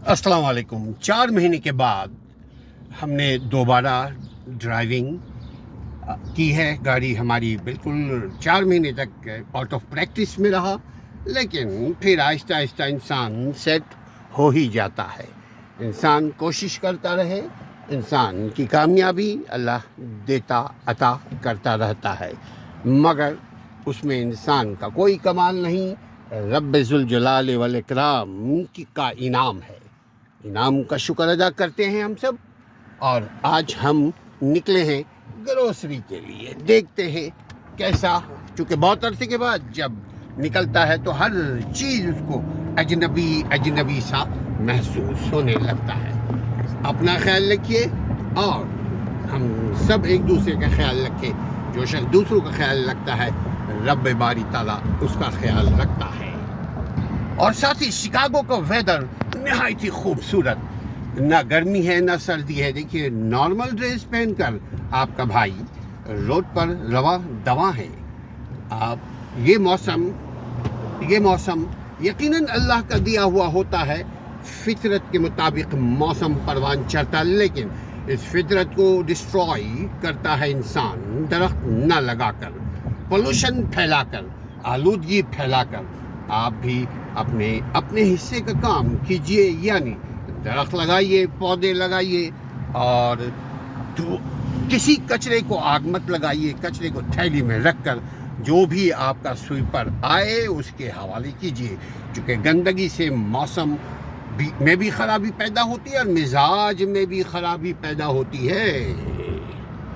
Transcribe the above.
السلام علیکم۔ 4 مہینے کے بعد ہم نے دوبارہ ڈرائیونگ کی ہے۔ گاڑی ہماری بالکل 4 مہینے تک آؤٹ آف پریکٹس میں رہا، لیکن پھر آہستہ آہستہ انسان سیٹ ہو ہی جاتا ہے۔ انسان کوشش کرتا رہے، انسان کی کامیابی اللہ دیتا عطا کرتا رہتا ہے، مگر اس میں انسان کا کوئی کمال نہیں، رب ذوالجلال والاکرام کا انعام ہے۔ انعام کا شکر ادا کرتے ہیں ہم سب، اور آج ہم نکلے ہیں گروسری کے لیے۔ دیکھتے ہیں کیسا، چونکہ بہت عرصے کے بعد جب نکلتا ہے تو ہر چیز اس کو اجنبی سا محسوس ہونے لگتا ہے۔ اپنا خیال رکھیے اور ہم سب ایک دوسرے کا خیال رکھیں۔ جو شخص دوسروں کا خیال رکھتا ہے، رب باری تعالیٰ اس کا خیال رکھتا ہے۔ اور ساتھ ہی شکاگو کا ویدر نہایت ہی خوبصورت، نہ گرمی ہے نہ سردی ہے۔ دیکھیے، نارمل ڈریس پہن کر آپ کا بھائی روڈ پر رواں دواں ہے۔ یہ موسم یقیناً اللہ کا دیا ہوا ہوتا ہے۔ فطرت کے مطابق موسم پروان چڑھتا، لیکن اس فطرت کو ڈسٹرائی کرتا ہے انسان، درخت نہ لگا کر، پولوشن پھیلا کر، آلودگی پھیلا کر۔ آپ بھی اپنے حصے کا کام کیجئے، یعنی درخت لگائیے، پودے لگائیے، اور کسی کچرے کو آگ مت لگائیے۔ کچرے کو تھیلی میں رکھ کر جو بھی آپ کا سویپر آئے اس کے حوالے کیجئے، چونکہ گندگی سے موسم میں بھی خرابی پیدا ہوتی ہے اور مزاج میں بھی خرابی پیدا ہوتی ہے۔